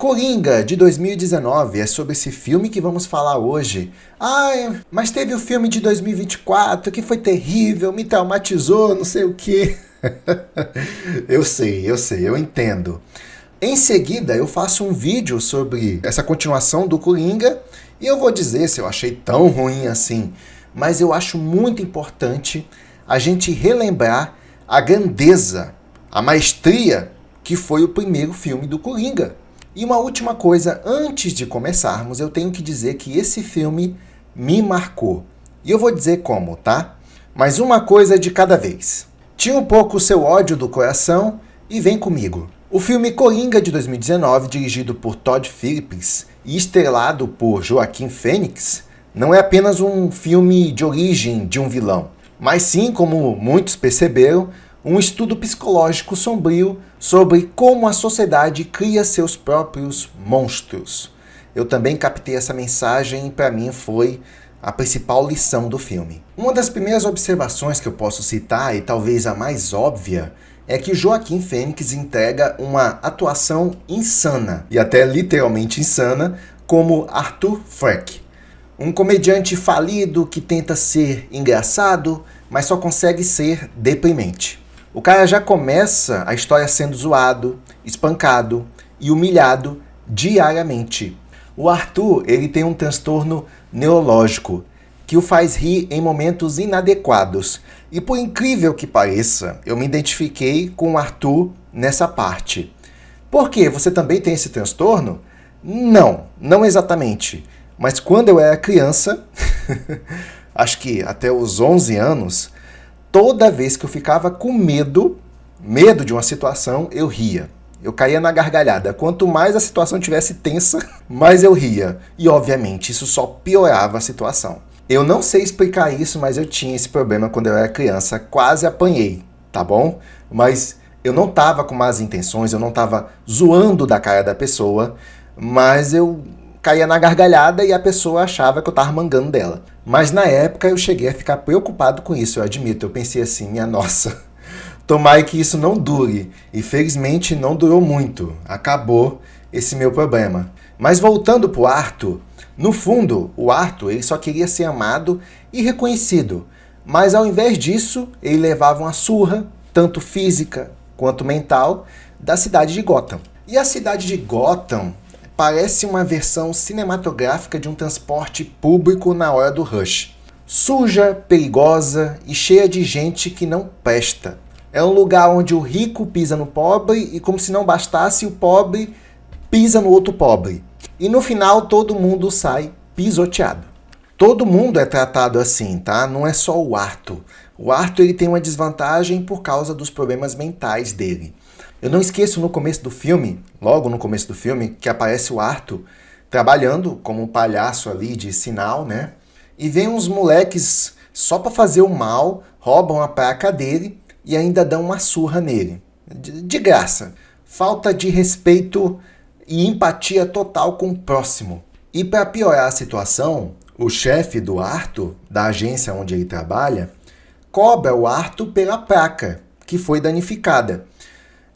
Coringa, de 2019, é sobre esse filme que vamos falar hoje. Ai, mas teve o filme de 2024 que foi terrível, me traumatizou, não sei o quê. Eu sei, eu entendo. Em seguida, eu faço um vídeo sobre essa continuação do Coringa e eu vou dizer se eu achei tão ruim assim, mas eu acho muito importante a gente relembrar a grandeza, a maestria que foi o primeiro filme do Coringa. E uma última coisa, antes de começarmos, eu tenho que dizer que esse filme me marcou. E eu vou dizer como, tá? Mas uma coisa de cada vez. Tira um pouco o seu ódio do coração e vem comigo. O filme Coringa de 2019, dirigido por Todd Phillips e estrelado por Joaquin Phoenix, não é apenas um filme de origem de um vilão, mas sim, como muitos perceberam, um estudo psicológico sombrio sobre como a sociedade cria seus próprios monstros. Eu também captei essa mensagem e para mim foi a principal lição do filme. Uma das primeiras observações que eu posso citar, e talvez a mais óbvia, é que Joaquin Phoenix entrega uma atuação insana, e até literalmente insana, como Arthur Fleck. Um comediante falido que tenta ser engraçado, mas só consegue ser deprimente. O cara já começa a história sendo zoado, espancado e humilhado diariamente. O Arthur, ele tem um transtorno neurológico que o faz rir em momentos inadequados. E por incrível que pareça, eu me identifiquei com o Arthur nessa parte. Por quê? Você também tem esse transtorno? Não exatamente. Mas quando eu era criança, acho que até os 11 anos, toda vez que eu ficava com medo de uma situação, eu ria. Eu caía na gargalhada. Quanto mais a situação tivesse tensa, mais eu ria. E, obviamente, isso só piorava a situação. Eu não sei explicar isso, mas eu tinha esse problema quando eu era criança. Quase apanhei, tá bom? Mas eu não tava com más intenções, eu não tava zoando da cara da pessoa, mas eu caía na gargalhada e a pessoa achava que eu tava mangando dela. Mas na época eu cheguei a ficar preocupado com isso, eu admito. Eu pensei assim, minha nossa, tomara que isso não dure. E felizmente não durou muito. Acabou esse meu problema. Mas voltando pro Arthur, no fundo, o Arthur ele só queria ser amado e reconhecido. Mas ao invés disso, ele levava uma surra, tanto física quanto mental, da cidade de Gotham. E a cidade de Gotham parece uma versão cinematográfica de um transporte público na hora do rush. Suja, perigosa e cheia de gente que não presta. É um lugar onde o rico pisa no pobre e, como se não bastasse, o pobre pisa no outro pobre. E no final todo mundo sai pisoteado. Todo mundo é tratado assim, tá? Não é só o Arthur. O Arthur ele tem uma desvantagem por causa dos problemas mentais dele. Eu não esqueço no começo do filme, logo no começo do filme, que aparece o Arthur trabalhando como um palhaço ali de sinal, né? E vem uns moleques só pra fazer o mal, roubam a placa dele e ainda dão uma surra nele. De graça. Falta de respeito e empatia total com o próximo. E para piorar a situação, o chefe do Arthur, da agência onde ele trabalha, cobra o Arthur pela placa que foi danificada.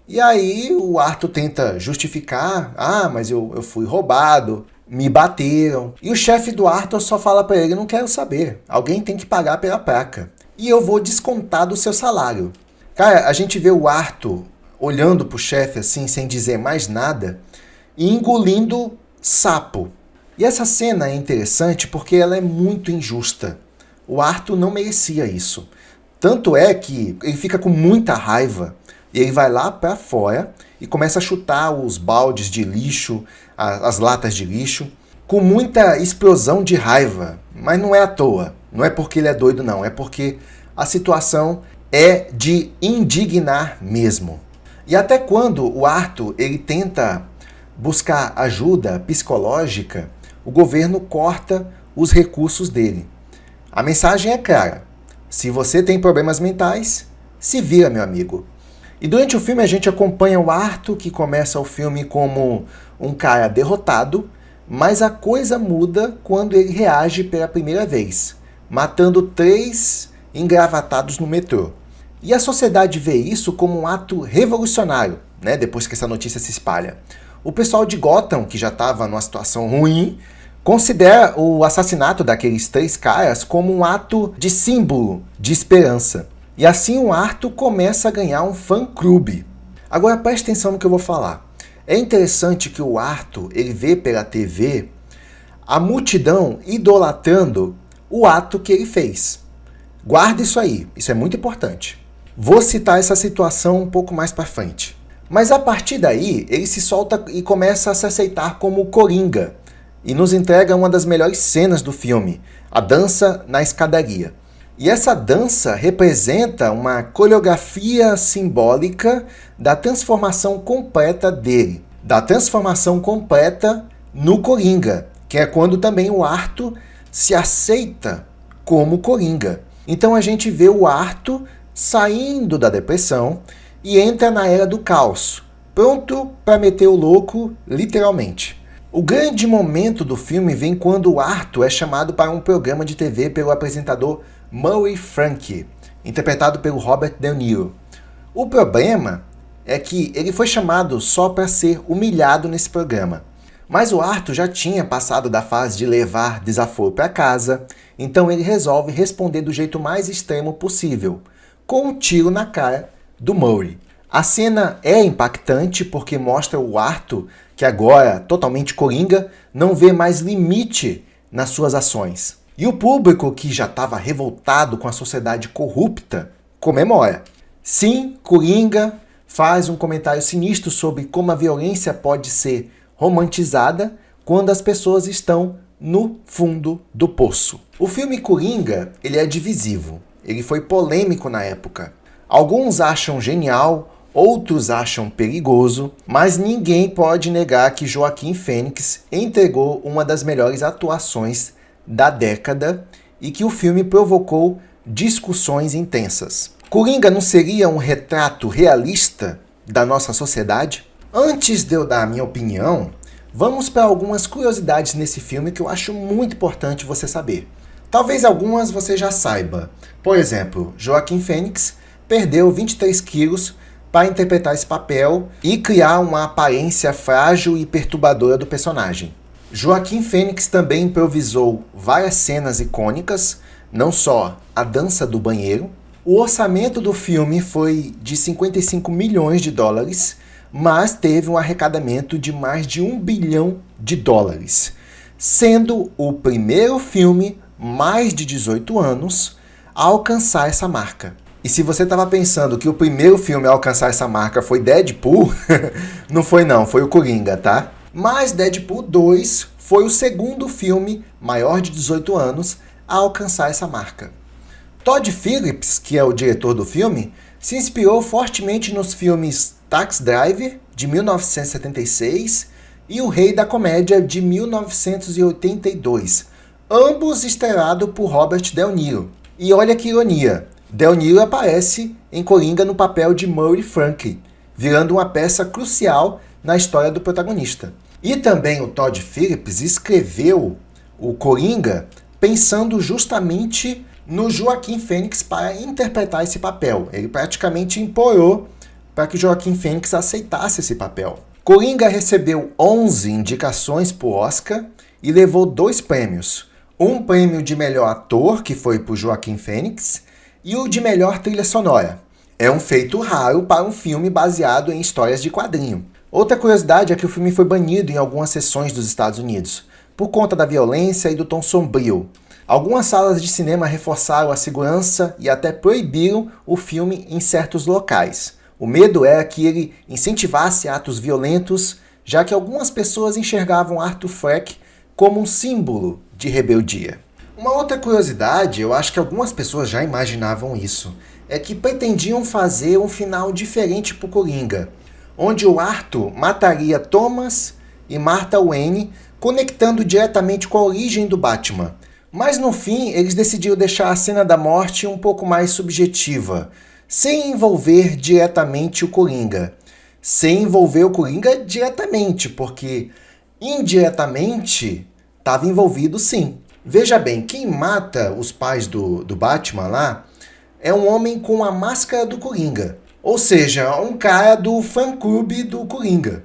E aí o Arthur tenta justificar, mas eu fui roubado, me bateram. E o chefe do Arthur só fala pra ele, não quero saber, alguém tem que pagar pela placa. E eu vou descontar do seu salário. Cara, a gente vê o Arthur olhando pro chefe assim, sem dizer mais nada, e engolindo sapo. E essa cena é interessante porque ela é muito injusta. O Arthur não merecia isso. Tanto é que ele fica com muita raiva. E ele vai lá para fora e começa a chutar os baldes de lixo, as latas de lixo, com muita explosão de raiva. Mas não é à toa, não é porque ele é doido não, é porque a situação é de indignar mesmo. E até quando o Arthur ele tenta buscar ajuda psicológica, o governo corta os recursos dele. A mensagem é clara, se você tem problemas mentais, se vira, meu amigo. E durante o filme a gente acompanha o Arthur, que começa o filme como um cara derrotado, mas a coisa muda quando ele reage pela primeira vez, matando 3 engravatados no metrô. E a sociedade vê isso como um ato revolucionário, né, depois que essa notícia se espalha. O pessoal de Gotham, que já estava numa situação ruim, considera o assassinato daqueles 3 caras como um ato de símbolo de esperança. E assim o Arthur começa a ganhar um fã-clube. Agora preste atenção no que eu vou falar. É interessante que o Arthur, ele vê pela TV a multidão idolatrando o ato que ele fez. Guarda isso aí, isso é muito importante. Vou citar essa situação um pouco mais para frente. Mas a partir daí, ele se solta e começa a se aceitar como Coringa e nos entrega uma das melhores cenas do filme, a dança na escadaria. E essa dança representa uma coreografia simbólica da transformação completa dele, da transformação completa no Coringa, que é quando também o Arthur se aceita como Coringa. Então a gente vê o Arthur saindo da depressão e entra na era do caos, pronto para meter o louco, literalmente. O grande momento do filme vem quando o Arthur é chamado para um programa de TV pelo apresentador Murray Frank, interpretado pelo Robert De Niro. O problema é que ele foi chamado só para ser humilhado nesse programa. Mas o Arthur já tinha passado da fase de levar desaforo para casa, então ele resolve responder do jeito mais extremo possível, com um tiro na cara do Murray. A cena é impactante porque mostra o Arthur, que agora, totalmente coringa, não vê mais limite nas suas ações. E o público, que já estava revoltado com a sociedade corrupta, comemora. Sim, Coringa faz um comentário sinistro sobre como a violência pode ser romantizada quando as pessoas estão no fundo do poço. O filme Coringa, ele é divisivo. Ele foi polêmico na época. Alguns acham genial, outros acham perigoso, mas ninguém pode negar que Joaquim Fênix entregou uma das melhores atuações da década e que o filme provocou discussões intensas. Coringa não seria um retrato realista da nossa sociedade? Antes de eu dar a minha opinião, vamos para algumas curiosidades nesse filme que eu acho muito importante você saber. Talvez algumas você já saiba. Por exemplo, Joaquim Fênix perdeu 23 quilos para interpretar esse papel e criar uma aparência frágil e perturbadora do personagem. Joaquim Fênix também improvisou várias cenas icônicas, não só a dança do banheiro. O orçamento do filme foi de 55 milhões de dólares, mas teve um arrecadamento de mais de 1 bilhão de dólares, sendo o primeiro filme mais de 18 anos a alcançar essa marca. E se você estava pensando que o primeiro filme a alcançar essa marca foi Deadpool, não foi não, foi o Coringa, tá? Mas Deadpool 2 foi o segundo filme maior de 18 anos a alcançar essa marca. Todd Phillips, que é o diretor do filme, se inspirou fortemente nos filmes Taxi Driver, de 1976, e O Rei da Comédia, de 1982, ambos estrelados por Robert De Niro. E olha que ironia, De Niro aparece em Coringa no papel de Murray Frank, virando uma peça crucial na história do protagonista. E também o Todd Phillips escreveu o Coringa pensando justamente no Joaquim Fênix para interpretar esse papel. Ele praticamente implorou para que Joaquim Fênix aceitasse esse papel. Coringa recebeu 11 indicações para o Oscar e levou 2 prêmios. Um prêmio de melhor ator, que foi para o Joaquim Fênix, e o de melhor trilha sonora. É um feito raro para um filme baseado em histórias de quadrinho. Outra curiosidade é que o filme foi banido em algumas sessões dos Estados Unidos, por conta da violência e do tom sombrio. Algumas salas de cinema reforçaram a segurança e até proibiram o filme em certos locais. O medo era que ele incentivasse atos violentos, já que algumas pessoas enxergavam Arthur Fleck como um símbolo de rebeldia. Uma outra curiosidade, eu acho que algumas pessoas já imaginavam isso, é que pretendiam fazer um final diferente para o Coringa, onde o Arthur mataria Thomas e Martha Wayne, conectando diretamente com a origem do Batman. Mas no fim, eles decidiram deixar a cena da morte um pouco mais subjetiva, sem envolver diretamente o Coringa. Sem envolver o Coringa diretamente, porque indiretamente estava envolvido sim. Veja bem, quem mata os pais do Batman lá é um homem com a máscara do Coringa. Ou seja, um cara do fã-clube do Coringa.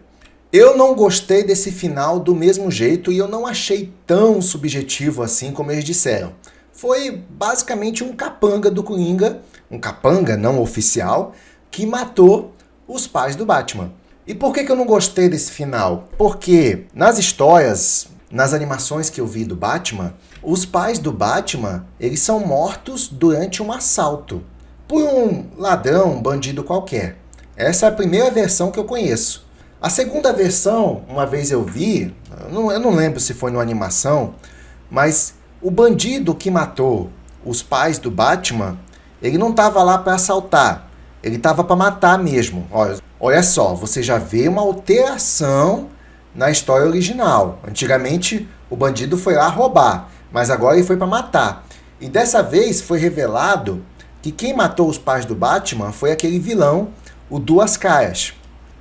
Eu não gostei desse final do mesmo jeito e eu não achei tão subjetivo assim como eles disseram. Foi basicamente um capanga do Coringa, um capanga não oficial, que matou os pais do Batman. E por que eu não gostei desse final? Porque nas histórias, nas animações que eu vi do Batman, os pais do Batman, eles são mortos durante um assalto por um ladrão, um bandido qualquer. Essa é a primeira versão que eu conheço. A segunda versão, uma vez eu vi, eu não lembro se foi numa animação, mas o bandido que matou os pais do Batman, ele não estava lá para assaltar, ele estava para matar mesmo. Olha só, você já vê uma alteração na história original. Antigamente o bandido foi lá roubar, mas agora ele foi para matar. E dessa vez foi revelado que quem matou os pais do Batman foi aquele vilão, o Duas Caras.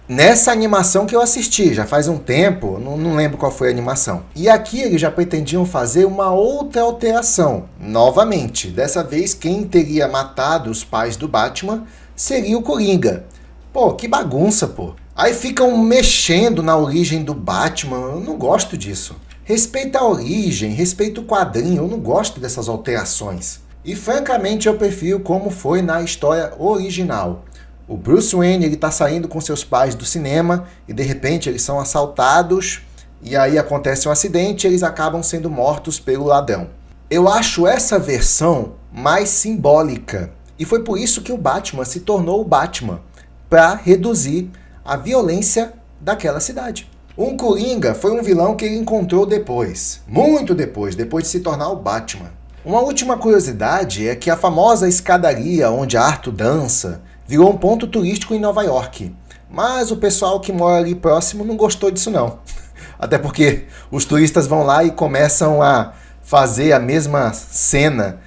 Nessa animação que eu assisti, já faz um tempo, não lembro qual foi a animação. E aqui eles já pretendiam fazer uma outra alteração. Novamente, dessa vez quem teria matado os pais do Batman seria o Coringa. Pô, que bagunça, pô. Aí ficam mexendo na origem do Batman, eu não gosto disso. Respeita a origem, respeita o quadrinho, eu não gosto dessas alterações. E francamente eu prefiro como foi na história original. O Bruce Wayne está saindo com seus pais do cinema e de repente eles são assaltados e aí acontece um acidente e eles acabam sendo mortos pelo ladrão. Eu acho essa versão mais simbólica e foi por isso que o Batman se tornou o Batman, para reduzir a violência daquela cidade. Um Coringa foi um vilão que ele encontrou depois, muito depois de se tornar o Batman. Uma última curiosidade é que a famosa escadaria onde Arthur dança virou um ponto turístico em Nova York. Mas o pessoal que mora ali próximo não gostou disso não. Até porque os turistas vão lá e começam a fazer a mesma cena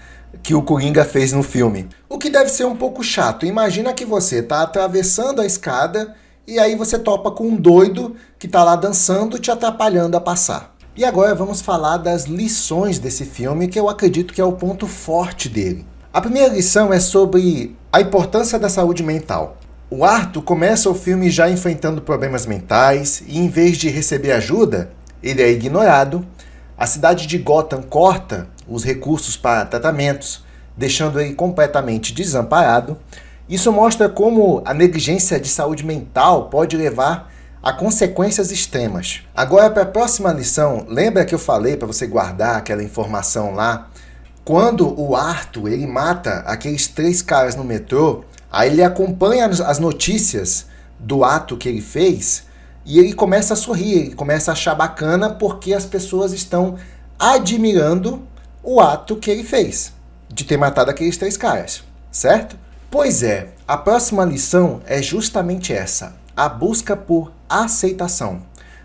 que o Coringa fez no filme. O que deve ser um pouco chato. Imagina que você está atravessando a escada e aí você topa com um doido que está lá dançando, te atrapalhando a passar. E agora vamos falar das lições desse filme, que eu acredito que é o ponto forte dele. A primeira lição é sobre a importância da saúde mental. O Arthur começa o filme já enfrentando problemas mentais e em vez de receber ajuda, ele é ignorado. A cidade de Gotham corta os recursos para tratamentos, deixando ele completamente desamparado. Isso mostra como a negligência de saúde mental pode levar a consequências extremas. Agora, para a próxima lição, lembra que eu falei para você guardar aquela informação lá? Quando o Arthur ele mata aqueles 3 caras no metrô, aí ele acompanha as notícias do ato que ele fez e ele começa a sorrir, ele começa a achar bacana porque as pessoas estão admirando o ato que ele fez, de ter matado aqueles 3 caras, certo? Pois é, a próxima lição é justamente essa, a busca por aceitação.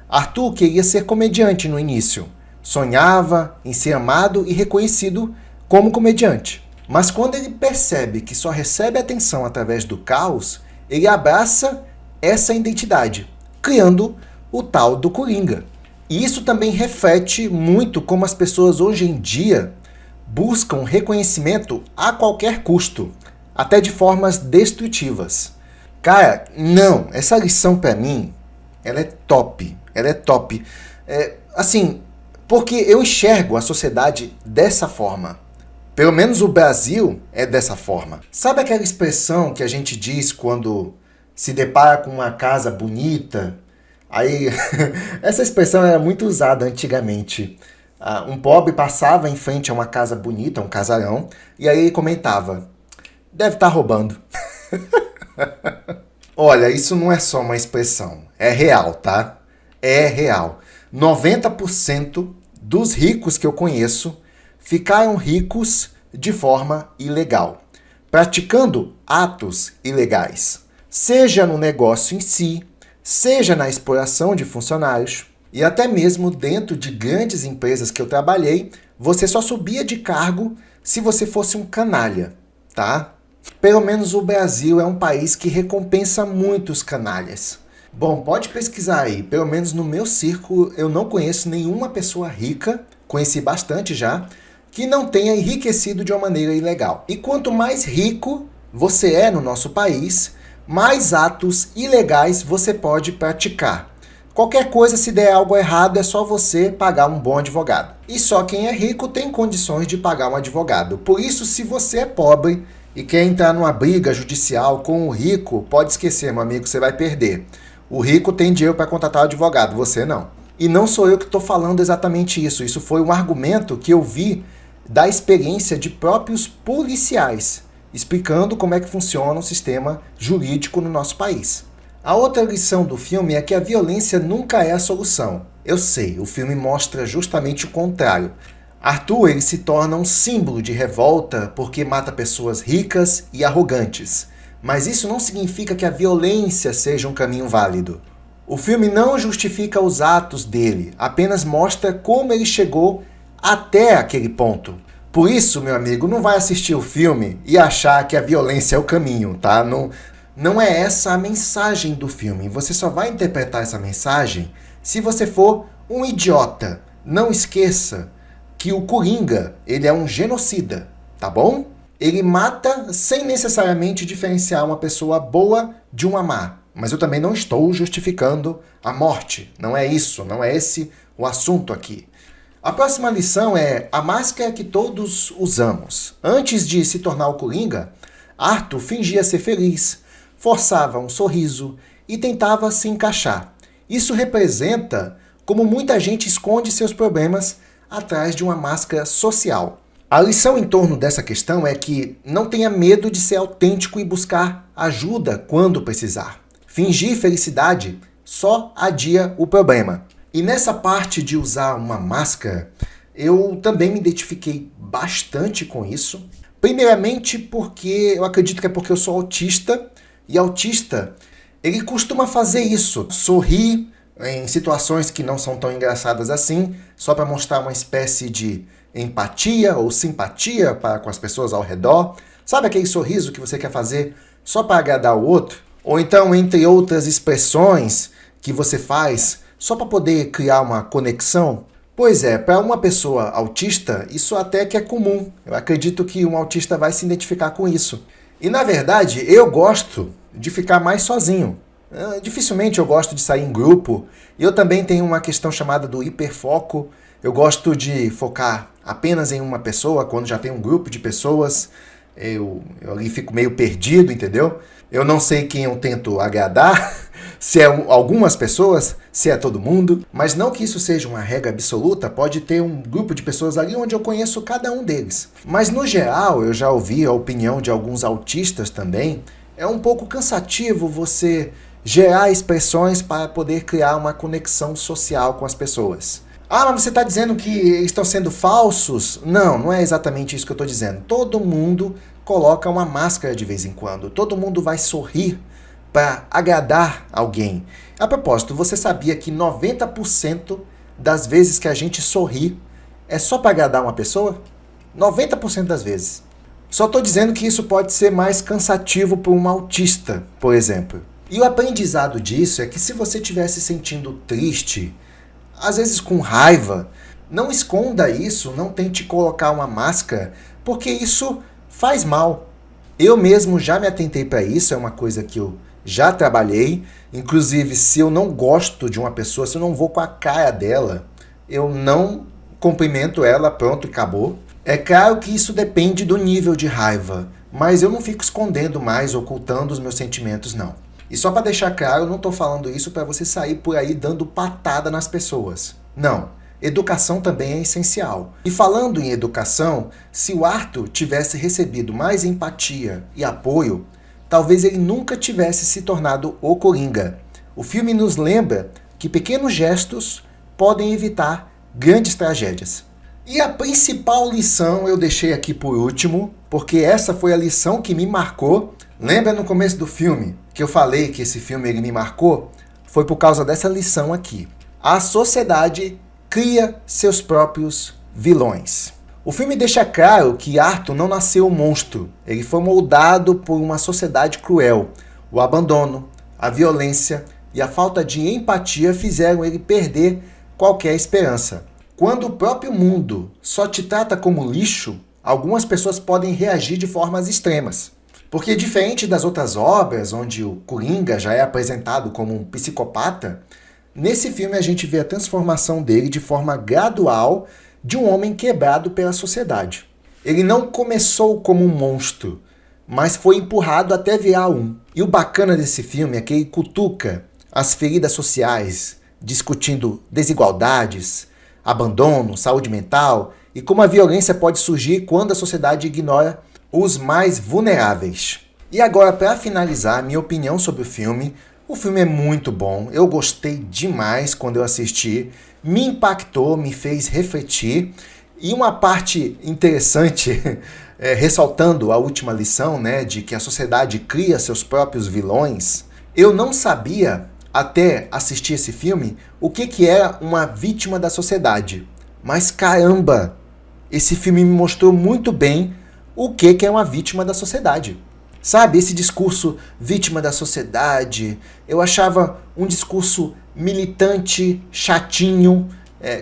Arthur queria ser comediante no início, sonhava em ser amado e reconhecido como comediante. Mas quando ele percebe que só recebe atenção através do caos, ele abraça essa identidade, criando o tal do Coringa. E isso também reflete muito como as pessoas hoje em dia buscam reconhecimento a qualquer custo, até de formas destrutivas. Cara, não, essa lição pra mim, ela é top, assim, porque eu enxergo a sociedade dessa forma. Pelo menos o Brasil é dessa forma. Sabe aquela expressão que a gente diz quando se depara com uma casa bonita? Aí, essa expressão era muito usada antigamente. Um pobre passava em frente a uma casa bonita, um casarão, e aí ele comentava, deve estar roubando. Olha, isso não é só uma expressão, é real, tá? É real. 90% dos ricos que eu conheço ficaram ricos de forma ilegal, praticando atos ilegais, seja no negócio em si, seja na exploração de funcionários, e até mesmo dentro de grandes empresas que eu trabalhei, você só subia de cargo se você fosse um canalha, tá? Pelo menos o Brasil é um país que recompensa muito os canalhas. Bom, pode pesquisar aí, pelo menos no meu círculo eu não conheço nenhuma pessoa rica, conheci bastante já, que não tenha enriquecido de uma maneira ilegal. E quanto mais rico você é no nosso país, mais atos ilegais você pode praticar. Qualquer coisa, se der algo errado, é só você pagar um bom advogado. E só quem é rico tem condições de pagar um advogado. Por isso, se você é pobre e quer entrar numa briga judicial com o rico, pode esquecer, meu amigo, você vai perder. O rico tem dinheiro para contratar o advogado, você não. E não sou eu que estou falando exatamente isso. Isso foi um argumento que eu vi da experiência de próprios policiais, explicando como é que funciona o sistema jurídico no nosso país. A outra lição do filme é que a violência nunca é a solução. Eu sei, o filme mostra justamente o contrário. Arthur, ele se torna um símbolo de revolta porque mata pessoas ricas e arrogantes. Mas isso não significa que a violência seja um caminho válido. O filme não justifica os atos dele, apenas mostra como ele chegou até aquele ponto. Por isso, meu amigo, não vai assistir o filme e achar que a violência é o caminho, tá? Não é essa a mensagem do filme. Você só vai interpretar essa mensagem se você for um idiota. Não esqueça que o Coringa, ele é um genocida, tá bom? Ele mata sem necessariamente diferenciar uma pessoa boa de uma má. Mas eu também não estou justificando a morte. Não é isso, não é esse o assunto aqui. A próxima lição é a máscara que todos usamos. Antes de se tornar o Coringa, Arthur fingia ser feliz, forçava um sorriso e tentava se encaixar. Isso representa como muita gente esconde seus problemas atrás de uma máscara social. A lição em torno dessa questão é que não tenha medo de ser autêntico e buscar ajuda quando precisar. Fingir felicidade só adia o problema. E nessa parte de usar uma máscara, eu também me identifiquei bastante com isso. Primeiramente porque eu acredito que é porque eu sou autista, e autista, ele costuma fazer isso, sorrir em situações que não são tão engraçadas assim, só para mostrar uma espécie de empatia ou simpatia para com as pessoas ao redor. Sabe aquele sorriso que você quer fazer só para agradar o outro? Ou então, entre outras expressões que você faz só para poder criar uma conexão? Pois é, para uma pessoa autista, isso até que é comum. Eu acredito que um autista vai se identificar com isso. E, na verdade, eu gosto de ficar mais sozinho. Dificilmente eu gosto de sair em grupo. E eu também tenho uma questão chamada do hiperfoco. Eu gosto de focar apenas em uma pessoa, quando já tem um grupo de pessoas. Eu ali fico meio perdido, entendeu? Eu não sei quem eu tento agradar, se é algumas pessoas, se é todo mundo. Mas não que isso seja uma regra absoluta, pode ter um grupo de pessoas ali onde eu conheço cada um deles. Mas no geral, eu já ouvi a opinião de alguns autistas também, é um pouco cansativo você gerar expressões para poder criar uma conexão social com as pessoas. Ah, mas você está dizendo que eles estão sendo falsos? Não, não é exatamente isso que eu estou dizendo. Todo mundo coloca uma máscara de vez em quando. Todo mundo vai sorrir para agradar alguém. A propósito, você sabia que 90% das vezes que a gente sorri é só para agradar uma pessoa? 90% das vezes. Só estou dizendo que isso pode ser mais cansativo para um autista, por exemplo. E o aprendizado disso é que se você estiver se sentindo triste, às vezes com raiva, não esconda isso, não tente colocar uma máscara, porque isso faz mal. Eu mesmo já me atentei para isso, é uma coisa que eu já trabalhei. Inclusive, se eu não gosto de uma pessoa, se eu não vou com a cara dela, eu não cumprimento ela, pronto, acabou. É claro que isso depende do nível de raiva, mas eu não fico escondendo mais, ocultando os meus sentimentos, não. E só para deixar claro, eu não estou falando isso para você sair por aí dando patada nas pessoas. Não. Educação também é essencial. E falando em educação, se o Arthur tivesse recebido mais empatia e apoio, talvez ele nunca tivesse se tornado o Coringa. O filme nos lembra que pequenos gestos podem evitar grandes tragédias. E a principal lição eu deixei aqui por último, porque essa foi a lição que me marcou. Lembra no começo do filme que eu falei que esse filme ele me marcou? Foi por causa dessa lição aqui. A sociedade cria seus próprios vilões. O filme deixa claro que Arthur não nasceu um monstro. Ele foi moldado por uma sociedade cruel. O abandono, a violência e a falta de empatia fizeram ele perder qualquer esperança. Quando o próprio mundo só te trata como lixo, algumas pessoas podem reagir de formas extremas. Porque diferente das outras obras, onde o Coringa já é apresentado como um psicopata, Nesse filme a gente vê a transformação dele de forma gradual de um homem quebrado pela sociedade. Ele não começou como um monstro, mas foi empurrado até virar um. E o bacana desse filme é que ele cutuca as feridas sociais, discutindo desigualdades, abandono, saúde mental e como a violência pode surgir quando a sociedade ignora os mais vulneráveis. E agora, para finalizar, minha opinião sobre o filme é muito bom, eu gostei demais quando eu assisti, me impactou, me fez refletir. E uma parte interessante, ressaltando a última lição, né, de que a sociedade cria seus próprios vilões, eu não sabia, até assistir esse filme, o que era uma vítima da sociedade. Mas caramba, esse filme me mostrou muito bem o que é uma vítima da sociedade. Sabe, esse discurso vítima da sociedade, eu achava um discurso militante, chatinho,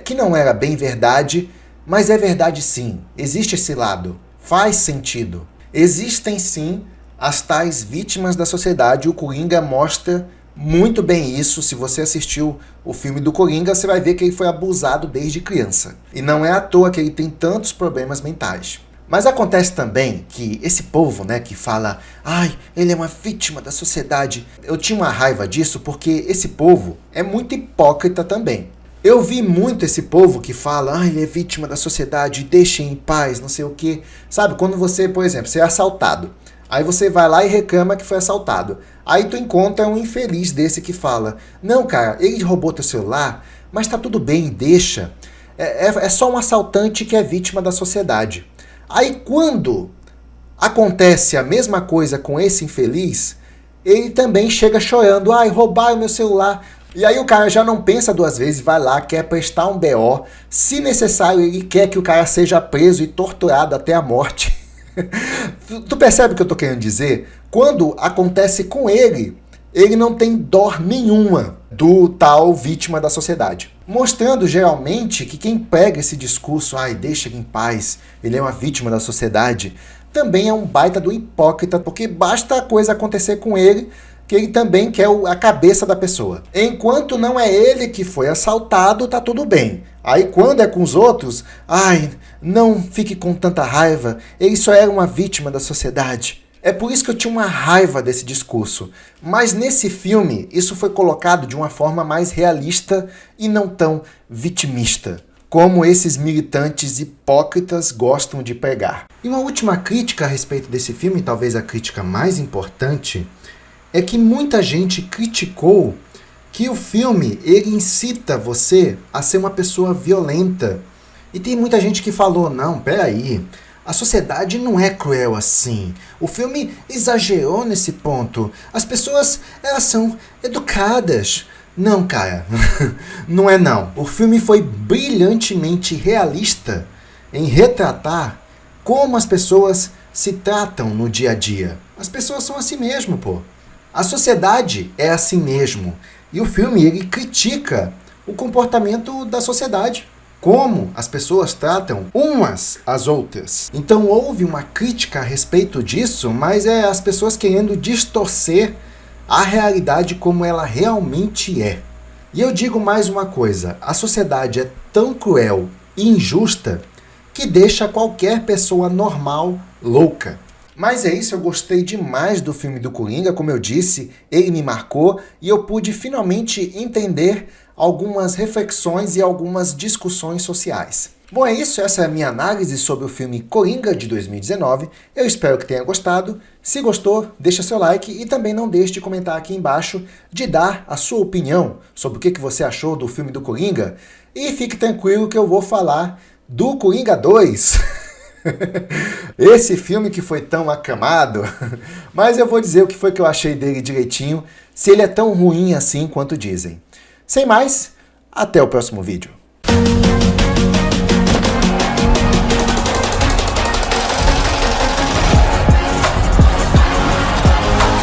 que não era bem verdade, mas é verdade sim, existe esse lado, faz sentido. Existem sim as tais vítimas da sociedade, o Coringa mostra muito bem isso. Se você assistiu o filme do Coringa, você vai ver que ele foi abusado desde criança. E não é à toa que ele tem tantos problemas mentais. Mas acontece também que esse povo, né, que fala, ai, ele é uma vítima da sociedade, eu tinha uma raiva disso porque esse povo é muito hipócrita também. Eu vi muito esse povo que fala, ah, ele é vítima da sociedade, deixem em paz, não sei o quê. Sabe, quando você, por exemplo, você é assaltado, aí você vai lá e reclama que foi assaltado. Aí tu encontra um infeliz desse que fala, não, cara, ele roubou teu celular, mas tá tudo bem, deixa. É só um assaltante que é vítima da sociedade. Aí quando acontece a mesma coisa com esse infeliz, ele também chega chorando, ai, roubaram meu celular. E aí o cara já não pensa duas vezes, vai lá, quer prestar um BO. Se necessário, ele quer que o cara seja preso e torturado até a morte. Tu percebe o que eu tô querendo dizer? Quando acontece com ele não tem dó nenhuma do tal vítima da sociedade. Mostrando geralmente que quem pega esse discurso, ai, deixa ele em paz, ele é uma vítima da sociedade, também é um baita do hipócrita, porque basta a coisa acontecer com ele, que ele também quer a cabeça da pessoa. Enquanto não é ele que foi assaltado, tá tudo bem. Aí quando é com os outros, ai, não fique com tanta raiva, ele só era uma vítima da sociedade. É por isso que eu tinha uma raiva desse discurso. Mas nesse filme, isso foi colocado de uma forma mais realista e não tão vitimista, como esses militantes hipócritas gostam de pregar. E uma última crítica a respeito desse filme, talvez a crítica mais importante, é que muita gente criticou que o filme ele incita você a ser uma pessoa violenta. E tem muita gente que falou, não, peraí, a sociedade não é cruel assim. O filme exagerou nesse ponto. As pessoas, elas são educadas. Não, cara, não é não. O filme foi brilhantemente realista em retratar como as pessoas se tratam no dia a dia. As pessoas são assim mesmo, pô. A sociedade é assim mesmo. E o filme, ele critica o comportamento da sociedade. Como as pessoas tratam umas às outras. Então houve uma crítica a respeito disso, mas é as pessoas querendo distorcer a realidade como ela realmente é. E eu digo mais uma coisa, a sociedade é tão cruel e injusta que deixa qualquer pessoa normal louca. Mas é isso, eu gostei demais do filme do Coringa, como eu disse, ele me marcou e eu pude finalmente entender algumas reflexões e algumas discussões sociais. Bom, é isso, essa é a minha análise sobre o filme Coringa de 2019. Eu espero que tenha gostado. Se gostou, deixa seu like e também não deixe de comentar aqui embaixo, de dar a sua opinião sobre o que você achou do filme do Coringa. E fique tranquilo que eu vou falar do Coringa 2. Esse filme que foi tão aclamado, mas eu vou dizer o que foi que eu achei dele direitinho, se ele é tão ruim assim quanto dizem. Sem mais, até o próximo vídeo.